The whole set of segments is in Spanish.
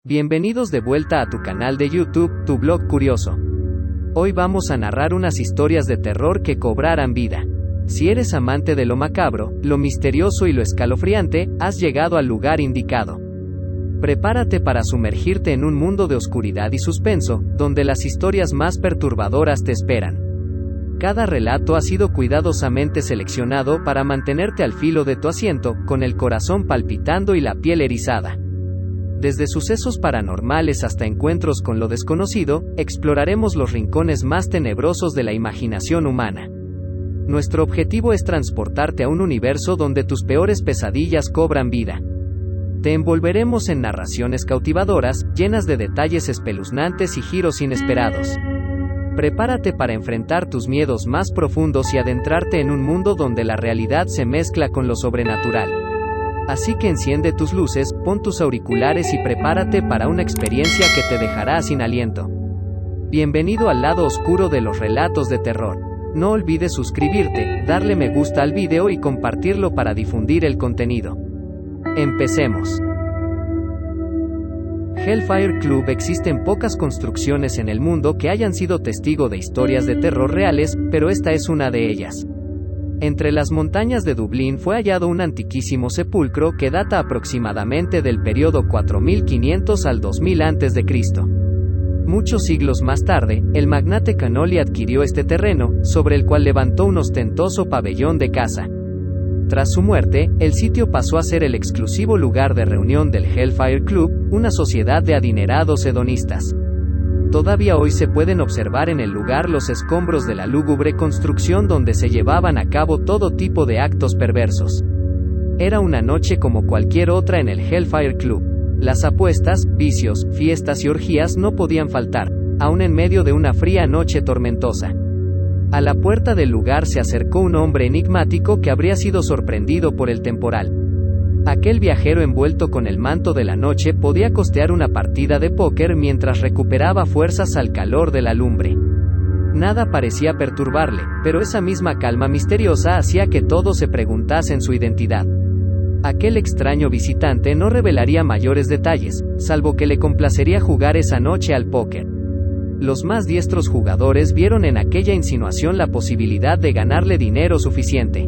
Bienvenidos de vuelta a tu canal de YouTube, Tu Blog Curioso. Hoy vamos a narrar unas historias de terror que cobrarán vida. Si eres amante de lo macabro, lo misterioso y lo escalofriante, has llegado al lugar indicado. Prepárate para sumergirte en un mundo de oscuridad y suspenso, donde las historias más perturbadoras te esperan. Cada relato ha sido cuidadosamente seleccionado para mantenerte al filo de tu asiento, con el corazón palpitando y la piel erizada. Desde sucesos paranormales hasta encuentros con lo desconocido, exploraremos los rincones más tenebrosos de la imaginación humana. Nuestro objetivo es transportarte a un universo donde tus peores pesadillas cobran vida. Te envolveremos en narraciones cautivadoras, llenas de detalles espeluznantes y giros inesperados. Prepárate para enfrentar tus miedos más profundos y adentrarte en un mundo donde la realidad se mezcla con lo sobrenatural. Así que enciende tus luces, pon tus auriculares y prepárate para una experiencia que te dejará sin aliento. Bienvenido al lado oscuro de los relatos de terror. No olvides suscribirte, darle me gusta al video y compartirlo para difundir el contenido. Empecemos. Hellfire Club. Existen pocas construcciones en el mundo que hayan sido testigo de historias de terror reales, pero esta es una de ellas. Entre las montañas de Dublín fue hallado un antiquísimo sepulcro que data aproximadamente del periodo 4500 al 2000 a.C. Muchos siglos más tarde, el magnate Connolly adquirió este terreno, sobre el cual levantó un ostentoso pabellón de caza. Tras su muerte, el sitio pasó a ser el exclusivo lugar de reunión del Hellfire Club, una sociedad de adinerados hedonistas. Todavía hoy se pueden observar en el lugar los escombros de la lúgubre construcción donde se llevaban a cabo todo tipo de actos perversos. Era una noche como cualquier otra en el Hellfire Club. Las apuestas, vicios, fiestas y orgías no podían faltar, aún en medio de una fría noche tormentosa. A la puerta del lugar se acercó un hombre enigmático que habría sido sorprendido por el temporal. Aquel viajero envuelto con el manto de la noche podía costear una partida de póker mientras recuperaba fuerzas al calor de la lumbre. Nada parecía perturbarle, pero esa misma calma misteriosa hacía que todos se preguntasen su identidad. Aquel extraño visitante no revelaría mayores detalles, salvo que le complacería jugar esa noche al póker. Los más diestros jugadores vieron en aquella insinuación la posibilidad de ganarle dinero suficiente.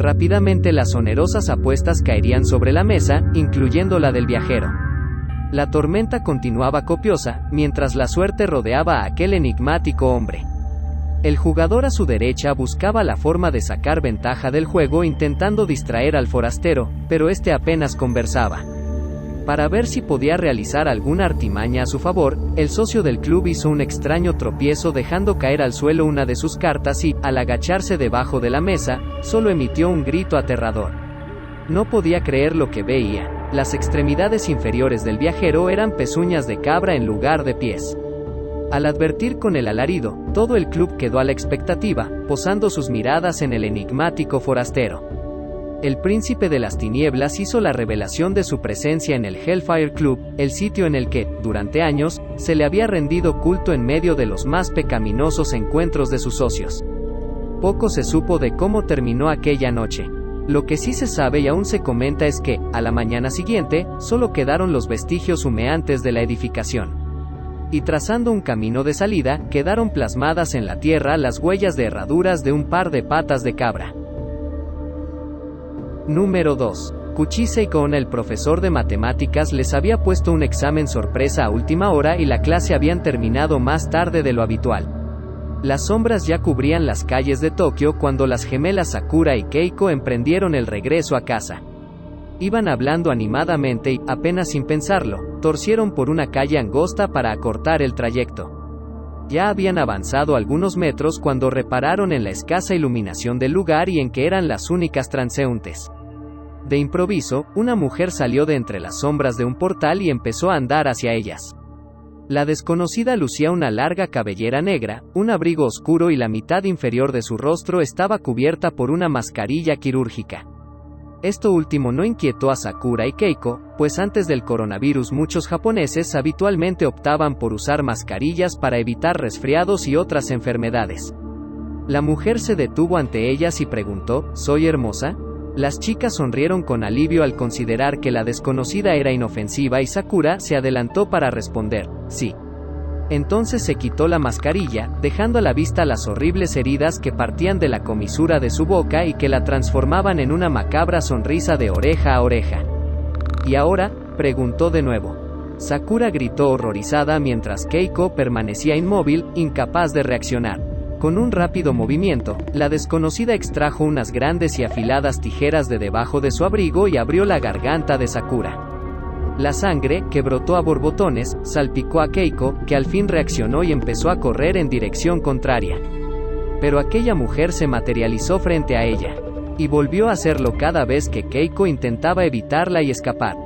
Rápidamente las onerosas apuestas caerían sobre la mesa, incluyendo la del viajero. La tormenta continuaba copiosa, mientras la suerte rodeaba a aquel enigmático hombre. El jugador a su derecha buscaba la forma de sacar ventaja del juego intentando distraer al forastero, pero este apenas conversaba. Para ver si podía realizar alguna artimaña a su favor, el socio del club hizo un extraño tropiezo dejando caer al suelo una de sus cartas y, al agacharse debajo de la mesa, solo emitió un grito aterrador. No podía creer lo que veía. Las extremidades inferiores del viajero eran pezuñas de cabra en lugar de pies. Al advertir con el alarido, todo el club quedó a la expectativa, posando sus miradas en el enigmático forastero. El príncipe de las tinieblas hizo la revelación de su presencia en el Hellfire Club, el sitio en el que, durante años, se le había rendido culto en medio de los más pecaminosos encuentros de sus socios. Poco se supo de cómo terminó aquella noche. Lo que sí se sabe y aún se comenta es que, a la mañana siguiente, solo quedaron los vestigios humeantes de la edificación. Y trazando un camino de salida, quedaron plasmadas en la tierra las huellas de herraduras de un par de patas de cabra. Número 2. Kuchisei-kun. El profesor de matemáticas les había puesto un examen sorpresa a última hora y la clase habían terminado más tarde de lo habitual. Las sombras ya cubrían las calles de Tokio cuando las gemelas Sakura y Keiko emprendieron el regreso a casa. Iban hablando animadamente y, apenas sin pensarlo, torcieron por una calle angosta para acortar el trayecto. Ya habían avanzado algunos metros cuando repararon en la escasa iluminación del lugar y en que eran las únicas transeúntes. De improviso, una mujer salió de entre las sombras de un portal y empezó a andar hacia ellas. La desconocida lucía una larga cabellera negra, un abrigo oscuro y la mitad inferior de su rostro estaba cubierta por una mascarilla quirúrgica. Esto último no inquietó a Sakura y Keiko, pues antes del coronavirus muchos japoneses habitualmente optaban por usar mascarillas para evitar resfriados y otras enfermedades. La mujer se detuvo ante ellas y preguntó: ¿Soy hermosa? Las chicas sonrieron con alivio al considerar que la desconocida era inofensiva y Sakura se adelantó para responder, sí. Entonces se quitó la mascarilla, dejando a la vista las horribles heridas que partían de la comisura de su boca y que la transformaban en una macabra sonrisa de oreja a oreja. ¿Y ahora?, preguntó de nuevo. Sakura gritó horrorizada mientras Keiko permanecía inmóvil, incapaz de reaccionar. Con un rápido movimiento, la desconocida extrajo unas grandes y afiladas tijeras de debajo de su abrigo y abrió la garganta de Sakura. La sangre, que brotó a borbotones, salpicó a Keiko, que al fin reaccionó y empezó a correr en dirección contraria. Pero aquella mujer se materializó frente a ella. Y volvió a hacerlo cada vez que Keiko intentaba evitarla y escapar.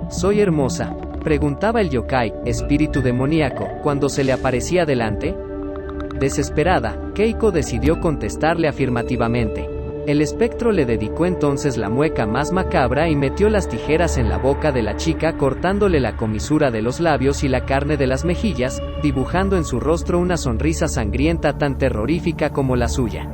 ¿Soy hermosa?, preguntaba el yokai, espíritu demoníaco, cuando se le aparecía delante. Desesperada, Keiko decidió contestarle afirmativamente. El espectro le dedicó entonces la mueca más macabra y metió las tijeras en la boca de la chica, cortándole la comisura de los labios y la carne de las mejillas, dibujando en su rostro una sonrisa sangrienta tan terrorífica como la suya.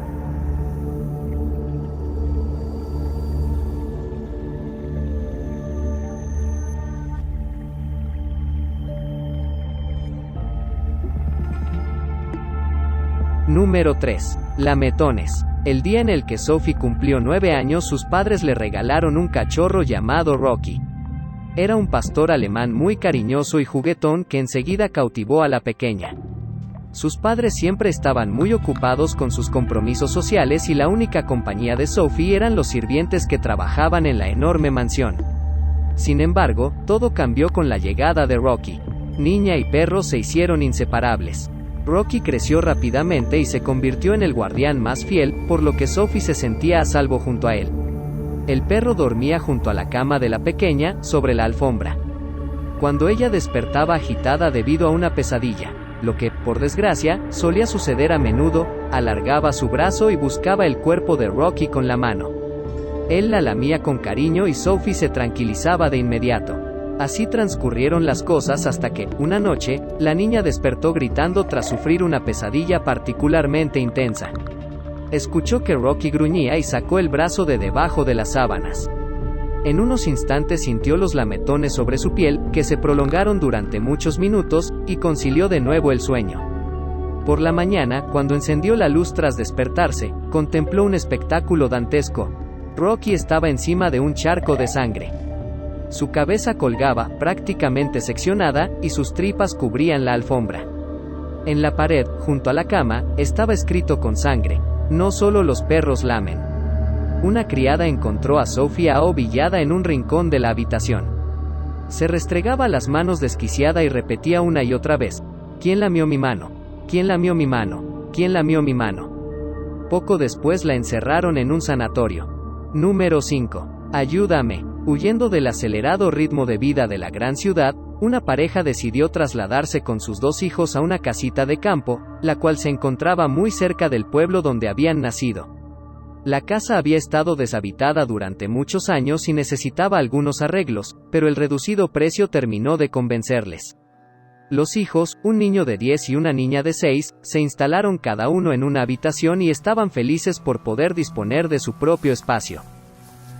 Número 3. Lametones. El día en el que Sophie cumplió 9 años, sus padres le regalaron un cachorro llamado Rocky. Era un pastor alemán muy cariñoso y juguetón que enseguida cautivó a la pequeña. Sus padres siempre estaban muy ocupados con sus compromisos sociales y la única compañía de Sophie eran los sirvientes que trabajaban en la enorme mansión. Sin embargo, todo cambió con la llegada de Rocky. Niña y perro se hicieron inseparables. Rocky creció rápidamente y se convirtió en el guardián más fiel, por lo que Sophie se sentía a salvo junto a él. El perro dormía junto a la cama de la pequeña, sobre la alfombra. Cuando ella despertaba agitada debido a una pesadilla, lo que, por desgracia, solía suceder a menudo, alargaba su brazo y buscaba el cuerpo de Rocky con la mano. Él la lamía con cariño y Sophie se tranquilizaba de inmediato. Así transcurrieron las cosas hasta que, una noche, la niña despertó gritando tras sufrir una pesadilla particularmente intensa. Escuchó que Rocky gruñía y sacó el brazo de debajo de las sábanas. En unos instantes sintió los lametones sobre su piel, que se prolongaron durante muchos minutos, y concilió de nuevo el sueño. Por la mañana, cuando encendió la luz tras despertarse, contempló un espectáculo dantesco. Rocky estaba encima de un charco de sangre. Su cabeza colgaba, prácticamente seccionada, y sus tripas cubrían la alfombra. En la pared, junto a la cama, estaba escrito con sangre: no solo los perros lamen. Una criada encontró a Sophie ahobillada en un rincón de la habitación. Se restregaba las manos desquiciada y repetía una y otra vez: ¿quién lamió mi mano? ¿Quién lamió mi mano? ¿Quién lamió mi mano? Poco después la encerraron en un sanatorio. Número 5. Ayúdame. Huyendo del acelerado ritmo de vida de la gran ciudad, una pareja decidió trasladarse con sus 2 hijos a una casita de campo, la cual se encontraba muy cerca del pueblo donde habían nacido. La casa había estado deshabitada durante muchos años y necesitaba algunos arreglos, pero el reducido precio terminó de convencerles. Los hijos, un niño de 10 y una niña de 6, se instalaron cada uno en una habitación y estaban felices por poder disponer de su propio espacio.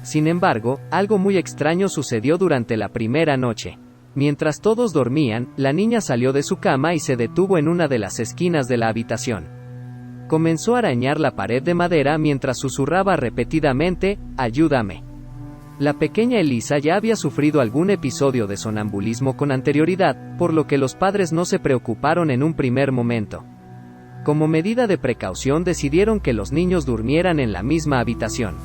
Sin embargo, algo muy extraño sucedió durante la primera noche. Mientras todos dormían, la niña salió de su cama y se detuvo en una de las esquinas de la habitación. Comenzó a arañar la pared de madera mientras susurraba repetidamente: «Ayúdame». La pequeña Elisa ya había sufrido algún episodio de sonambulismo con anterioridad, por lo que los padres no se preocuparon en un primer momento. Como medida de precaución decidieron que los niños durmieran en la misma habitación.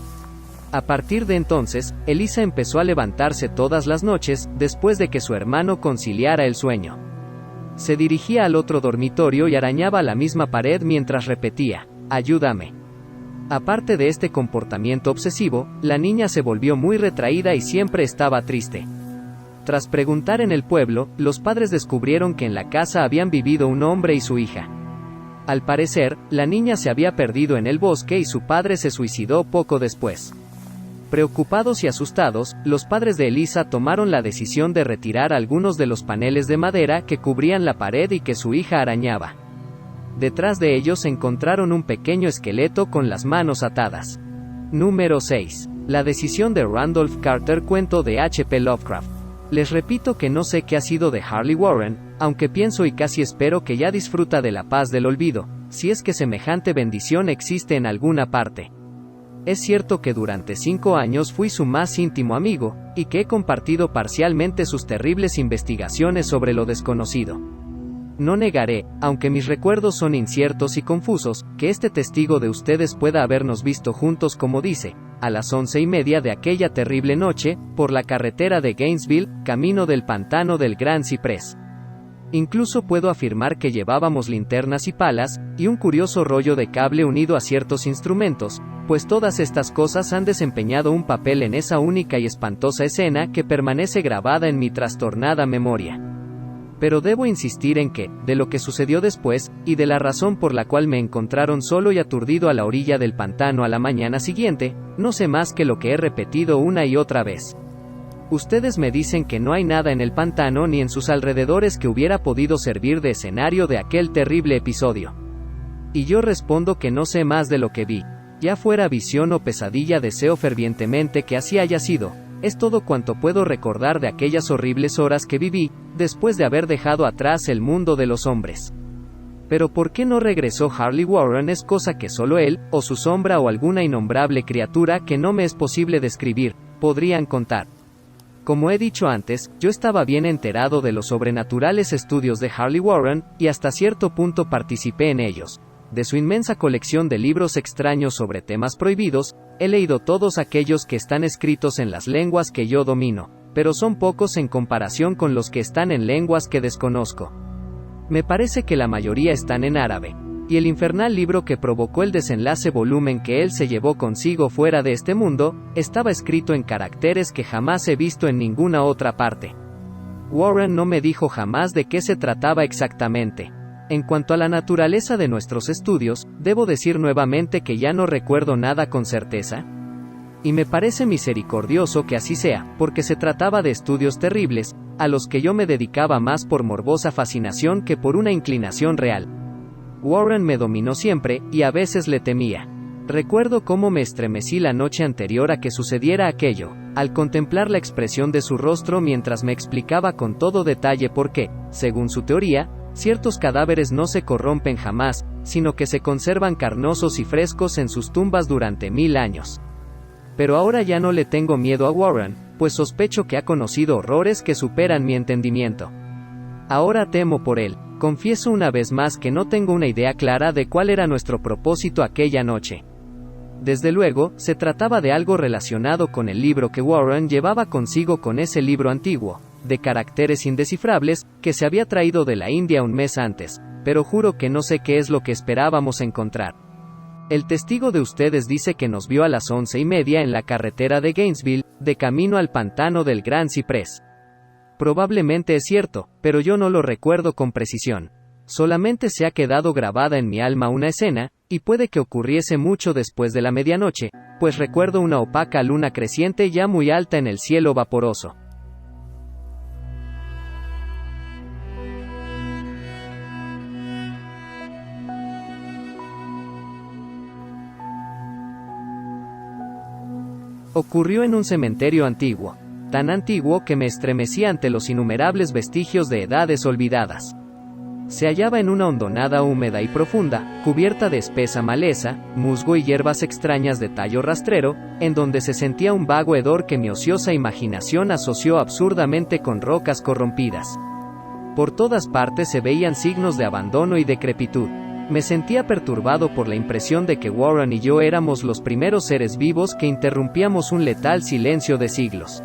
A partir de entonces, Elisa empezó a levantarse todas las noches, después de que su hermano conciliara el sueño. Se dirigía al otro dormitorio y arañaba la misma pared mientras repetía: «Ayúdame». Aparte de este comportamiento obsesivo, la niña se volvió muy retraída y siempre estaba triste. Tras preguntar en el pueblo, los padres descubrieron que en la casa habían vivido un hombre y su hija. Al parecer, la niña se había perdido en el bosque y su padre se suicidó poco después. Preocupados y asustados, los padres de Elisa tomaron la decisión de retirar algunos de los paneles de madera que cubrían la pared y que su hija arañaba. Detrás de ellos encontraron un pequeño esqueleto con las manos atadas. Número 6. La decisión de Randolph Carter, cuento de H.P. Lovecraft. Les repito que no sé qué ha sido de Harley Warren, aunque pienso y casi espero que ya disfruta de la paz del olvido, si es que semejante bendición existe en alguna parte. Es cierto que durante 5 años fui su más íntimo amigo, y que he compartido parcialmente sus terribles investigaciones sobre lo desconocido. No negaré, aunque mis recuerdos son inciertos y confusos, que este testigo de ustedes pueda habernos visto juntos, como dice, a las 11:30 de aquella terrible noche, por la carretera de Gainesville, camino del pantano del Gran Ciprés. Incluso puedo afirmar que llevábamos linternas y palas, y un curioso rollo de cable unido a ciertos instrumentos, pues todas estas cosas han desempeñado un papel en esa única y espantosa escena que permanece grabada en mi trastornada memoria. Pero debo insistir en que, de lo que sucedió después, y de la razón por la cual me encontraron solo y aturdido a la orilla del pantano a la mañana siguiente, no sé más que lo que he repetido una y otra vez. Ustedes me dicen que no hay nada en el pantano ni en sus alrededores que hubiera podido servir de escenario de aquel terrible episodio. Y yo respondo que no sé más de lo que vi. Ya fuera visión o pesadilla, deseo fervientemente que así haya sido. Es todo cuanto puedo recordar de aquellas horribles horas que viví, después de haber dejado atrás el mundo de los hombres. Pero ¿por qué no regresó Harley Warren? Es cosa que solo él, o su sombra o alguna innombrable criatura que no me es posible describir, podrían contar. Como he dicho antes, yo estaba bien enterado de los sobrenaturales estudios de Harley Warren, y hasta cierto punto participé en ellos. De su inmensa colección de libros extraños sobre temas prohibidos, he leído todos aquellos que están escritos en las lenguas que yo domino, pero son pocos en comparación con los que están en lenguas que desconozco. Me parece que la mayoría están en árabe, y el infernal libro que provocó el desenlace volumen que él se llevó consigo fuera de este mundo, estaba escrito en caracteres que jamás he visto en ninguna otra parte. Warren no me dijo jamás de qué se trataba exactamente. En cuanto a la naturaleza de nuestros estudios, debo decir nuevamente que ya no recuerdo nada con certeza. Y me parece misericordioso que así sea, porque se trataba de estudios terribles, a los que yo me dedicaba más por morbosa fascinación que por una inclinación real. Warren me dominó siempre, y a veces le temía. Recuerdo cómo me estremecí la noche anterior a que sucediera aquello, al contemplar la expresión de su rostro mientras me explicaba con todo detalle por qué, según su teoría, ciertos cadáveres no se corrompen jamás, sino que se conservan carnosos y frescos en sus tumbas durante 1000 años. Pero ahora ya no le tengo miedo a Warren, pues sospecho que ha conocido horrores que superan mi entendimiento. Ahora temo por él. Confieso una vez más que no tengo una idea clara de cuál era nuestro propósito aquella noche. Desde luego, se trataba de algo relacionado con el libro que Warren llevaba consigo, con ese libro antiguo, de caracteres indescifrables, que se había traído de la India un mes antes, pero juro que no sé qué es lo que esperábamos encontrar. El testigo de ustedes dice que nos vio a las 11:30 en la carretera de Gainesville, de camino al pantano del Gran Ciprés. Probablemente es cierto, pero yo no lo recuerdo con precisión. Solamente se ha quedado grabada en mi alma una escena, y puede que ocurriese mucho después de la medianoche, pues recuerdo una opaca luna creciente ya muy alta en el cielo vaporoso. Ocurrió en un cementerio antiguo, tan antiguo que me estremecí ante los innumerables vestigios de edades olvidadas. Se hallaba en una hondonada húmeda y profunda, cubierta de espesa maleza, musgo y hierbas extrañas de tallo rastrero, en donde se sentía un vago hedor que mi ociosa imaginación asoció absurdamente con rocas corrompidas. Por todas partes se veían signos de abandono y decrepitud. Me sentía perturbado por la impresión de que Warren y yo éramos los primeros seres vivos que interrumpíamos un letal silencio de siglos.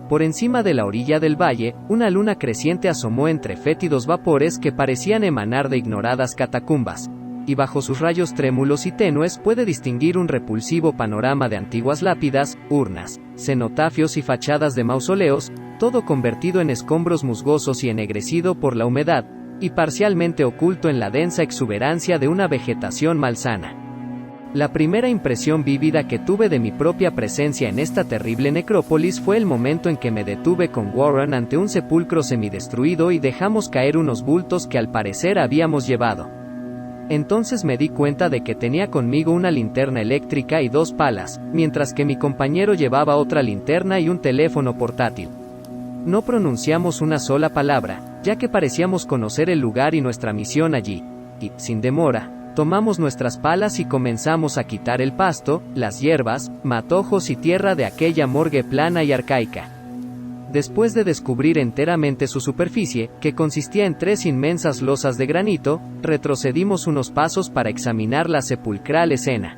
Por encima de la orilla del valle, una luna creciente asomó entre fétidos vapores que parecían emanar de ignoradas catacumbas, y bajo sus rayos trémulos y tenues puede distinguir un repulsivo panorama de antiguas lápidas, urnas, cenotafios y fachadas de mausoleos, todo convertido en escombros musgosos y ennegrecido por la humedad, y parcialmente oculto en la densa exuberancia de una vegetación malsana. La primera impresión vívida que tuve de mi propia presencia en esta terrible necrópolis fue el momento en que me detuve con Warren ante un sepulcro semidestruido y dejamos caer unos bultos que al parecer habíamos llevado. Entonces me di cuenta de que tenía conmigo una linterna eléctrica y 2 palas, mientras que mi compañero llevaba otra linterna y un teléfono portátil. No pronunciamos una sola palabra, ya que parecíamos conocer el lugar y nuestra misión allí, y, sin demora, tomamos nuestras palas y comenzamos a quitar el pasto, las hierbas, matojos y tierra de aquella morgue plana y arcaica. Después de descubrir enteramente su superficie, que consistía en 3 inmensas losas de granito, retrocedimos unos pasos para examinar la sepulcral escena.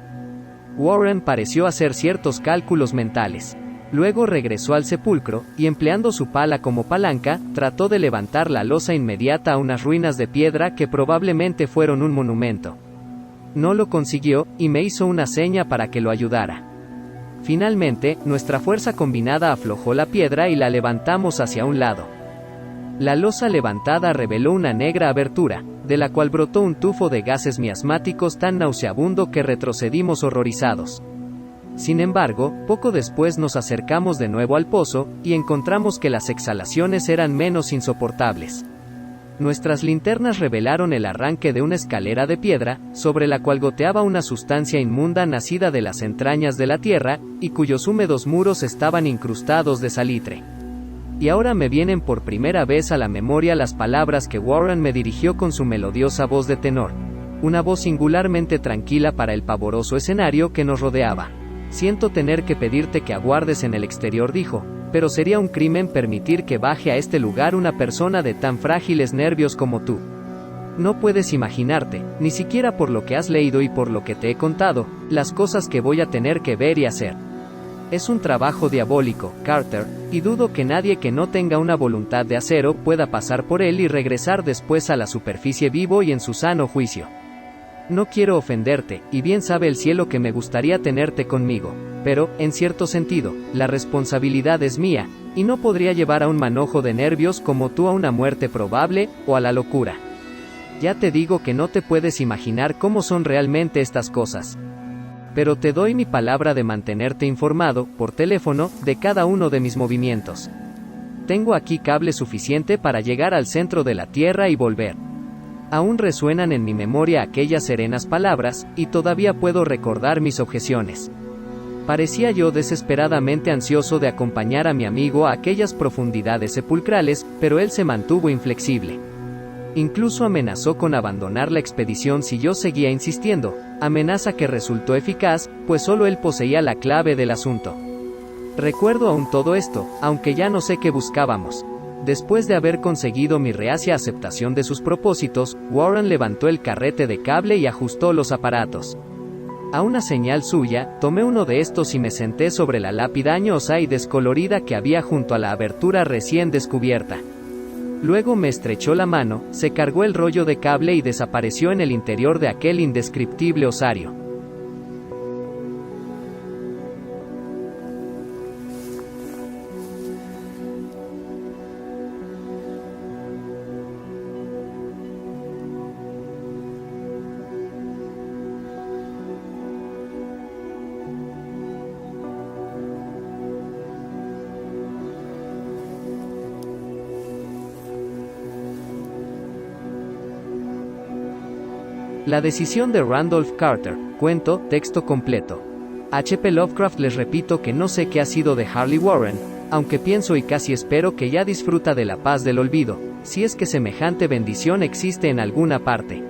Warren pareció hacer ciertos cálculos mentales. Luego regresó al sepulcro, y empleando su pala como palanca, trató de levantar la losa inmediata a unas ruinas de piedra que probablemente fueron un monumento. No lo consiguió, y me hizo una seña para que lo ayudara. Finalmente, nuestra fuerza combinada aflojó la piedra y la levantamos hacia un lado. La losa levantada reveló una negra abertura, de la cual brotó un tufo de gases miasmáticos tan nauseabundo que retrocedimos horrorizados. Sin embargo, poco después nos acercamos de nuevo al pozo, y encontramos que las exhalaciones eran menos insoportables. Nuestras linternas revelaron el arranque de una escalera de piedra, sobre la cual goteaba una sustancia inmunda nacida de las entrañas de la tierra, y cuyos húmedos muros estaban incrustados de salitre. Y ahora me vienen por primera vez a la memoria las palabras que Warren me dirigió con su melodiosa voz de tenor. Una voz singularmente tranquila para el pavoroso escenario que nos rodeaba. Siento tener que pedirte que aguardes en el exterior, dijo, pero sería un crimen permitir que baje a este lugar una persona de tan frágiles nervios como tú. No puedes imaginarte, ni siquiera por lo que has leído y por lo que te he contado, las cosas que voy a tener que ver y hacer. Es un trabajo diabólico, Carter, y dudo que nadie que no tenga una voluntad de acero pueda pasar por él y regresar después a la superficie vivo y en su sano juicio. No quiero ofenderte, y bien sabe el cielo que me gustaría tenerte conmigo, pero, en cierto sentido, la responsabilidad es mía, y no podría llevar a un manojo de nervios como tú a una muerte probable, o a la locura. Ya te digo que no te puedes imaginar cómo son realmente estas cosas. Pero te doy mi palabra de mantenerte informado, por teléfono, de cada uno de mis movimientos. Tengo aquí cable suficiente para llegar al centro de la Tierra y volver. Aún resuenan en mi memoria aquellas serenas palabras, y todavía puedo recordar mis objeciones. Parecía yo desesperadamente ansioso de acompañar a mi amigo a aquellas profundidades sepulcrales, pero él se mantuvo inflexible. Incluso amenazó con abandonar la expedición si yo seguía insistiendo, amenaza que resultó eficaz, pues solo él poseía la clave del asunto. Recuerdo aún todo esto, aunque ya no sé qué buscábamos. Después de haber conseguido mi reacia aceptación de sus propósitos, Warren levantó el carrete de cable y ajustó los aparatos. A una señal suya, tomé uno de estos y me senté sobre la lápida añosa y descolorida que había junto a la abertura recién descubierta. Luego me estrechó la mano, se cargó el rollo de cable y desapareció en el interior de aquel indescriptible osario. La decisión de Randolph Carter, cuento, texto completo. H.P. Lovecraft. Les repito que no sé qué ha sido de Harley Warren, aunque pienso y casi espero que ya disfruta de la paz del olvido, si es que semejante bendición existe en alguna parte.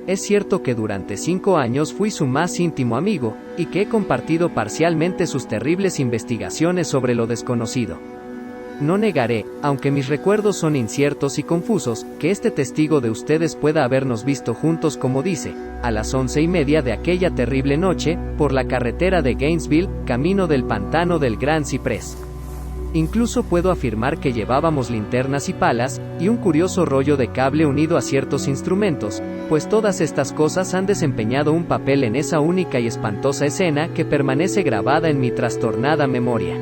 Es cierto que durante 5 años fui su más íntimo amigo, y que he compartido parcialmente sus terribles investigaciones sobre lo desconocido. No negaré, aunque mis recuerdos son inciertos y confusos, que este testigo de ustedes pueda habernos visto juntos como dice, a las 11:30 de aquella terrible noche, por la carretera de Gainesville, camino del pantano del Gran Ciprés. Incluso puedo afirmar que llevábamos linternas y palas, y un curioso rollo de cable unido a ciertos instrumentos, pues todas estas cosas han desempeñado un papel en esa única y espantosa escena que permanece grabada en mi trastornada memoria.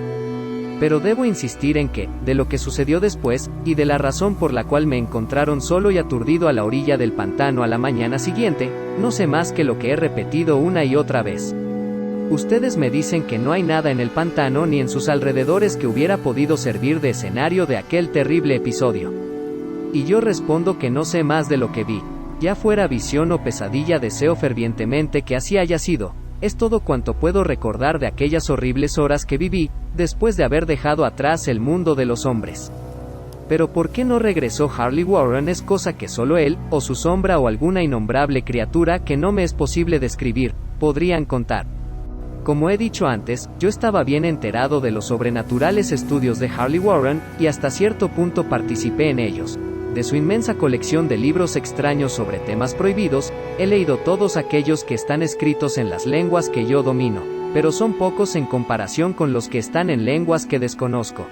Pero debo insistir en que, de lo que sucedió después, y de la razón por la cual me encontraron solo y aturdido a la orilla del pantano a la mañana siguiente, no sé más que lo que he repetido una y otra vez. Ustedes me dicen que no hay nada en el pantano ni en sus alrededores que hubiera podido servir de escenario de aquel terrible episodio. Y yo respondo que no sé más de lo que vi. Ya fuera visión o pesadilla, deseo fervientemente que así haya sido. Es todo cuanto puedo recordar de aquellas horribles horas que viví, después de haber dejado atrás el mundo de los hombres. Pero ¿por qué no regresó Harley Warren? Es cosa que solo él, o su sombra o alguna innombrable criatura que no me es posible describir, podrían contar. Como he dicho antes, yo estaba bien enterado de los sobrenaturales estudios de Harley Warren, y hasta cierto punto participé en ellos. De su inmensa colección de libros extraños sobre temas prohibidos, he leído todos aquellos que están escritos en las lenguas que yo domino, pero son pocos en comparación con los que están en lenguas que desconozco.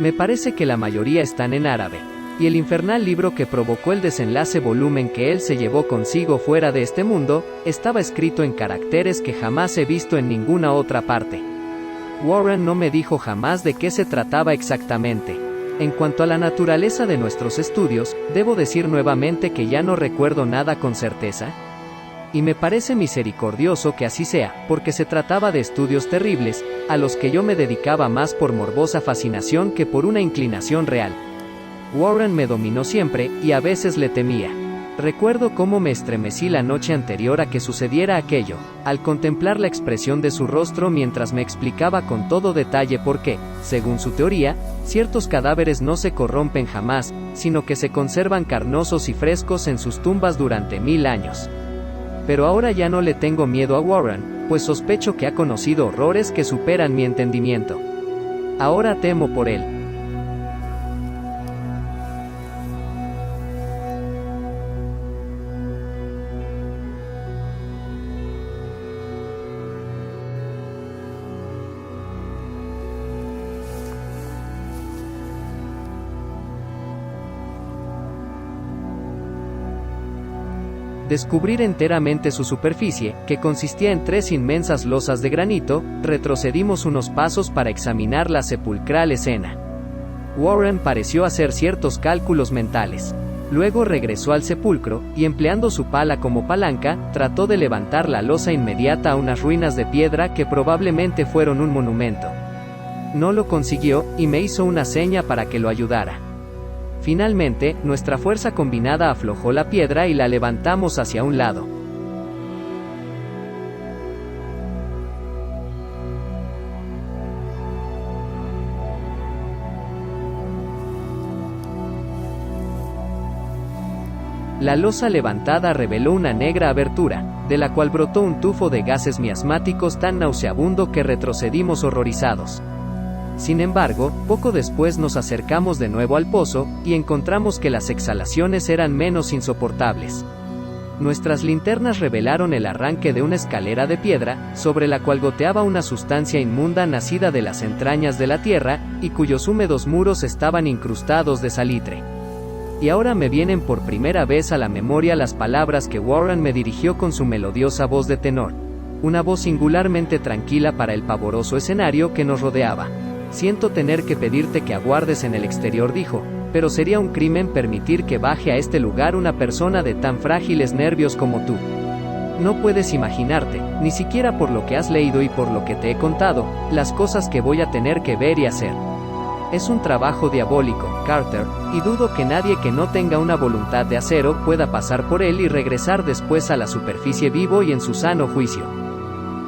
Me parece que la mayoría están en árabe, y el infernal libro que provocó el desenlace volumen que él se llevó consigo fuera de este mundo, estaba escrito en caracteres que jamás he visto en ninguna otra parte. Warren no me dijo jamás de qué se trataba exactamente. En cuanto a la naturaleza de nuestros estudios, debo decir nuevamente que ya no recuerdo nada con certeza. Y me parece misericordioso que así sea, porque se trataba de estudios terribles, a los que yo me dedicaba más por morbosa fascinación que por una inclinación real. Warren me dominó siempre, y a veces le temía. Recuerdo cómo me estremecí la noche anterior a que sucediera aquello, al contemplar la expresión de su rostro mientras me explicaba con todo detalle por qué, según su teoría, ciertos cadáveres no se corrompen jamás, sino que se conservan carnosos y frescos en sus tumbas durante 1000 años. Pero ahora ya no le tengo miedo a Warren, pues sospecho que ha conocido horrores que superan mi entendimiento. Ahora temo por él. Descubrir enteramente su superficie, que consistía en 3 inmensas losas de granito, retrocedimos unos pasos para examinar la sepulcral escena. Warren pareció hacer ciertos cálculos mentales. Luego regresó al sepulcro, y empleando su pala como palanca, trató de levantar la losa inmediata a unas ruinas de piedra que probablemente fueron un monumento. No lo consiguió, y me hizo una seña para que lo ayudara. Finalmente, nuestra fuerza combinada aflojó la piedra y la levantamos hacia un lado. La losa levantada reveló una negra abertura, de la cual brotó un tufo de gases miasmáticos tan nauseabundo que retrocedimos horrorizados. Sin embargo, poco después nos acercamos de nuevo al pozo, y encontramos que las exhalaciones eran menos insoportables. Nuestras linternas revelaron el arranque de una escalera de piedra, sobre la cual goteaba una sustancia inmunda nacida de las entrañas de la tierra, y cuyos húmedos muros estaban incrustados de salitre. Y ahora me vienen por primera vez a la memoria las palabras que Warren me dirigió con su melodiosa voz de tenor. Una voz singularmente tranquila para el pavoroso escenario que nos rodeaba. Siento tener que pedirte que aguardes en el exterior, dijo, pero sería un crimen permitir que baje a este lugar una persona de tan frágiles nervios como tú. No puedes imaginarte, ni siquiera por lo que has leído y por lo que te he contado, las cosas que voy a tener que ver y hacer. Es un trabajo diabólico, Carter, y dudo que nadie que no tenga una voluntad de acero pueda pasar por él y regresar después a la superficie vivo y en su sano juicio.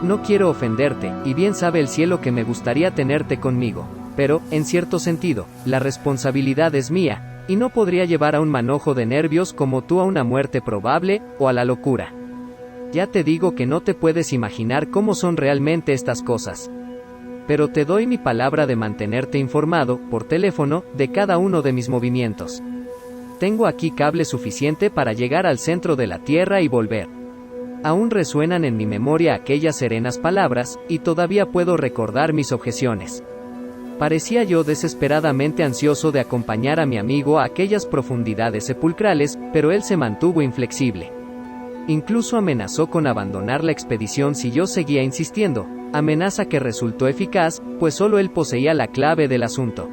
No quiero ofenderte, y bien sabe el cielo que me gustaría tenerte conmigo, pero, en cierto sentido, la responsabilidad es mía, y no podría llevar a un manojo de nervios como tú a una muerte probable, o a la locura. Ya te digo que no te puedes imaginar cómo son realmente estas cosas. Pero te doy mi palabra de mantenerte informado, por teléfono, de cada uno de mis movimientos. Tengo aquí cable suficiente para llegar al centro de la Tierra y volver. Aún resuenan en mi memoria aquellas serenas palabras, y todavía puedo recordar mis objeciones. Parecía yo desesperadamente ansioso de acompañar a mi amigo a aquellas profundidades sepulcrales, pero él se mantuvo inflexible. Incluso amenazó con abandonar la expedición si yo seguía insistiendo, amenaza que resultó eficaz, pues solo él poseía la clave del asunto.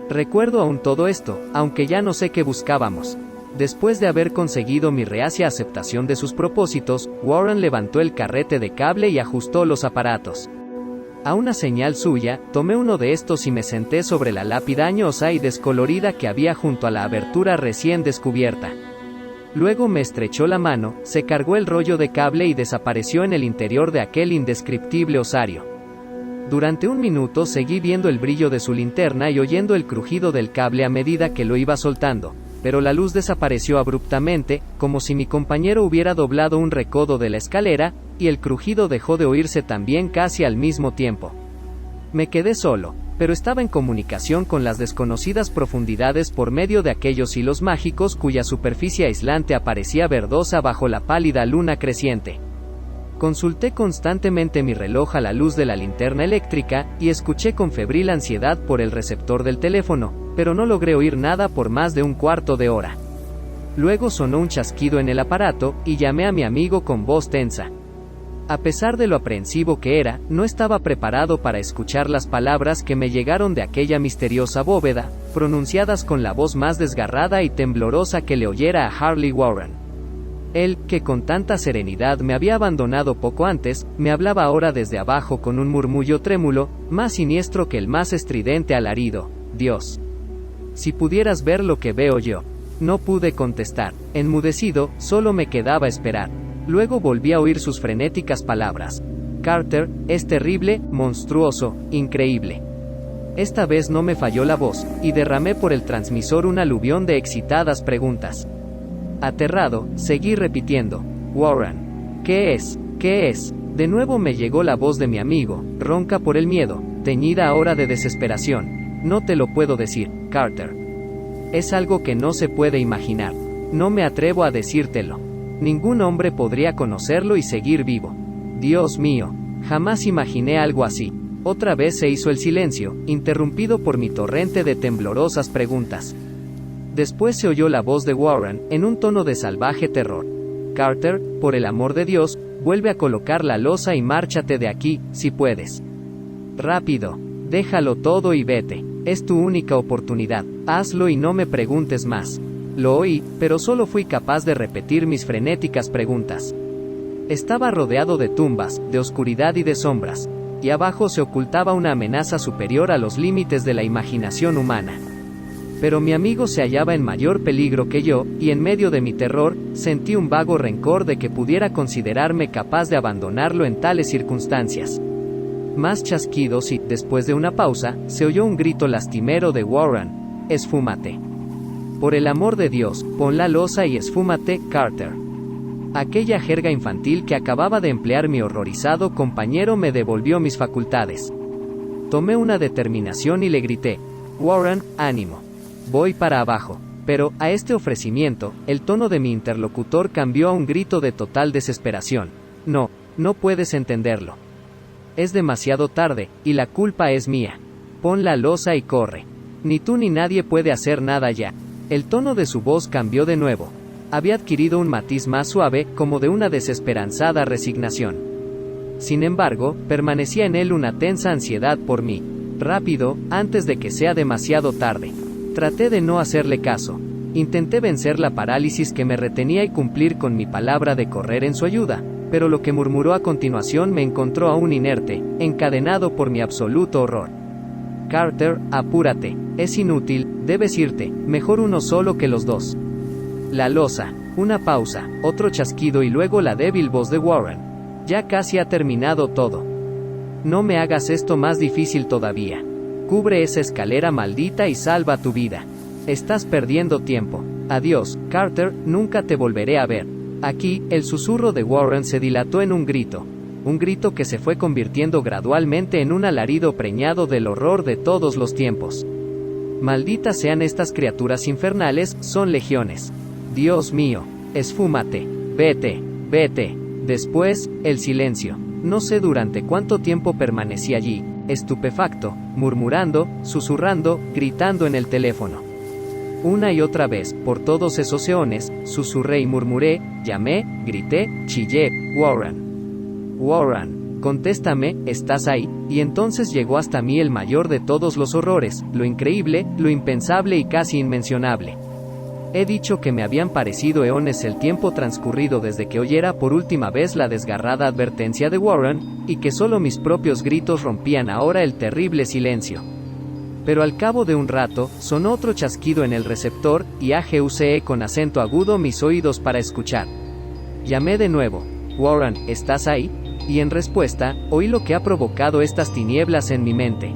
Recuerdo aún todo esto, aunque ya no sé qué buscábamos. Después de haber conseguido mi reacia aceptación de sus propósitos, Warren levantó el carrete de cable y ajustó los aparatos. A una señal suya, tomé uno de estos y me senté sobre la lápida añosa y descolorida que había junto a la abertura recién descubierta. Luego me estrechó la mano, se cargó el rollo de cable y desapareció en el interior de aquel indescriptible osario. Durante un minuto seguí viendo el brillo de su linterna y oyendo el crujido del cable a medida que lo iba soltando, pero la luz desapareció abruptamente, como si mi compañero hubiera doblado un recodo de la escalera, y el crujido dejó de oírse también casi al mismo tiempo. Me quedé solo, pero estaba en comunicación con las desconocidas profundidades por medio de aquellos hilos mágicos cuya superficie aislante aparecía verdosa bajo la pálida luna creciente. Consulté constantemente mi reloj a la luz de la linterna eléctrica, y escuché con febril ansiedad por el receptor del teléfono, pero no logré oír nada por más de un cuarto de hora. Luego sonó un chasquido en el aparato, y llamé a mi amigo con voz tensa. A pesar de lo aprehensivo que era, no estaba preparado para escuchar las palabras que me llegaron de aquella misteriosa bóveda, pronunciadas con la voz más desgarrada y temblorosa que le oyera a Harley Warren. Él, que con tanta serenidad me había abandonado poco antes, me hablaba ahora desde abajo con un murmullo trémulo, más siniestro que el más estridente alarido. Dios. Si pudieras ver lo que veo yo. No pude contestar. Enmudecido, solo me quedaba esperar. Luego volví a oír sus frenéticas palabras. Carter, es terrible, monstruoso, increíble. Esta vez no me falló la voz, y derramé por el transmisor un aluvión de excitadas preguntas. Aterrado, seguí repitiendo. Warren. ¿Qué es? ¿Qué es? De nuevo me llegó la voz de mi amigo, ronca por el miedo, teñida ahora de desesperación. No te lo puedo decir, Carter. Es algo que no se puede imaginar. No me atrevo a decírtelo. Ningún hombre podría conocerlo y seguir vivo. Dios mío, jamás imaginé algo así. Otra vez se hizo el silencio, interrumpido por mi torrente de temblorosas preguntas. Después se oyó la voz de Warren, en un tono de salvaje terror. Carter, por el amor de Dios, vuelve a colocar la losa y márchate de aquí, si puedes. Rápido. Déjalo todo y vete. Es tu única oportunidad. Hazlo y no me preguntes más. Lo oí, pero solo fui capaz de repetir mis frenéticas preguntas. Estaba rodeado de tumbas, de oscuridad y de sombras, y abajo se ocultaba una amenaza superior a los límites de la imaginación humana. Pero mi amigo se hallaba en mayor peligro que yo, y en medio de mi terror, sentí un vago rencor de que pudiera considerarme capaz de abandonarlo en tales circunstancias. Más chasquidos y, después de una pausa, se oyó un grito lastimero de Warren. Esfúmate. Por el amor de Dios, pon la losa y esfúmate, Carter. Aquella jerga infantil que acababa de emplear mi horrorizado compañero me devolvió mis facultades. Tomé una determinación y le grité. Warren, ánimo. Voy para abajo. Pero, a este ofrecimiento, el tono de mi interlocutor cambió a un grito de total desesperación. No, no puedes entenderlo. Es demasiado tarde, y la culpa es mía. Pon la losa y corre. Ni tú ni nadie puede hacer nada ya. El tono de su voz cambió de nuevo. Había adquirido un matiz más suave, como de una desesperanzada resignación. Sin embargo, permanecía en él una tensa ansiedad por mí. Rápido, antes de que sea demasiado tarde. Traté de no hacerle caso. Intenté vencer la parálisis que me retenía y cumplir con mi palabra de correr en su ayuda, pero lo que murmuró a continuación me encontró aún inerte, encadenado por mi absoluto horror. Carter, apúrate. Es inútil, debes irte, mejor uno solo que los dos. La losa. Una pausa, otro chasquido y luego la débil voz de Warren. Ya casi ha terminado todo. No me hagas esto más difícil todavía. Cubre esa escalera maldita y salva tu vida. Estás perdiendo tiempo. Adiós, Carter, nunca te volveré a ver. Aquí, el susurro de Warren se dilató en un grito que se fue convirtiendo gradualmente en un alarido preñado del horror de todos los tiempos. Malditas sean estas criaturas infernales, son legiones. Dios mío, esfúmate, vete, vete. Después, el silencio. No sé durante cuánto tiempo permanecí allí, estupefacto, murmurando, susurrando, gritando en el teléfono. Una y otra vez, por todos esos eones, susurré y murmuré, llamé, grité, chillé, Warren. Warren, contéstame, ¿estás ahí? Y entonces llegó hasta mí el mayor de todos los horrores, lo increíble, lo impensable y casi inmencionable. He dicho que me habían parecido eones el tiempo transcurrido desde que oyera por última vez la desgarrada advertencia de Warren, y que solo mis propios gritos rompían ahora el terrible silencio. Pero al cabo de un rato, sonó otro chasquido en el receptor, y agucé con acento agudo mis oídos para escuchar. Llamé de nuevo. Warren, ¿estás ahí? Y en respuesta, oí lo que ha provocado estas tinieblas en mi mente.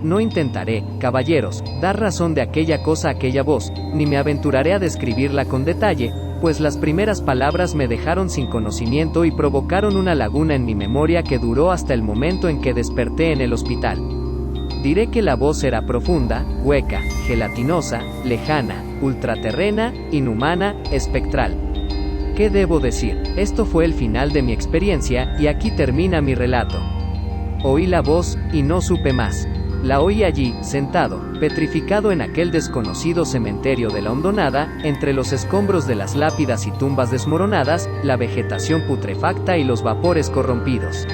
No intentaré, caballeros, dar razón de aquella cosa a aquella voz, ni me aventuraré a describirla con detalle, pues las primeras palabras me dejaron sin conocimiento y provocaron una laguna en mi memoria que duró hasta el momento en que desperté en el hospital. Diré que la voz era profunda, hueca, gelatinosa, lejana, ultraterrena, inhumana, espectral. ¿Qué debo decir? Esto fue el final de mi experiencia, y aquí termina mi relato. Oí la voz, y no supe más. La oí allí, sentado, petrificado en aquel desconocido cementerio de la Hondonada, entre los escombros de las lápidas y tumbas desmoronadas, la vegetación putrefacta y los vapores corrompidos.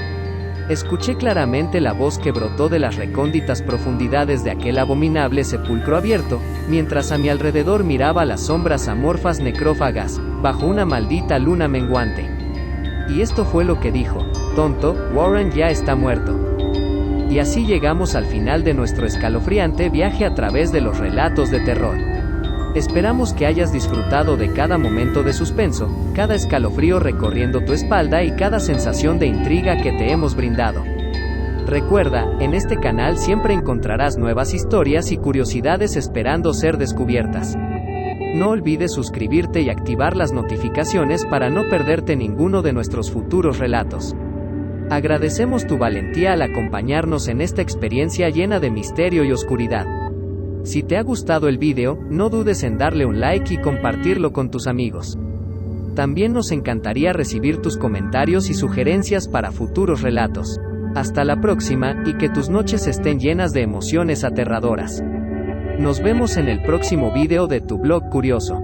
Escuché claramente la voz que brotó de las recónditas profundidades de aquel abominable sepulcro abierto, mientras a mi alrededor miraba las sombras amorfas necrófagas, bajo una maldita luna menguante. Y esto fue lo que dijo: tonto, Warren ya está muerto. Y así llegamos al final de nuestro escalofriante viaje a través de los relatos de terror. Esperamos que hayas disfrutado de cada momento de suspenso, cada escalofrío recorriendo tu espalda y cada sensación de intriga que te hemos brindado. Recuerda, en este canal siempre encontrarás nuevas historias y curiosidades esperando ser descubiertas. No olvides suscribirte y activar las notificaciones para no perderte ninguno de nuestros futuros relatos. Agradecemos tu valentía al acompañarnos en esta experiencia llena de misterio y oscuridad. Si te ha gustado el video, no dudes en darle un like y compartirlo con tus amigos. También nos encantaría recibir tus comentarios y sugerencias para futuros relatos. Hasta la próxima, y que tus noches estén llenas de emociones aterradoras. Nos vemos en el próximo video de tu blog curioso.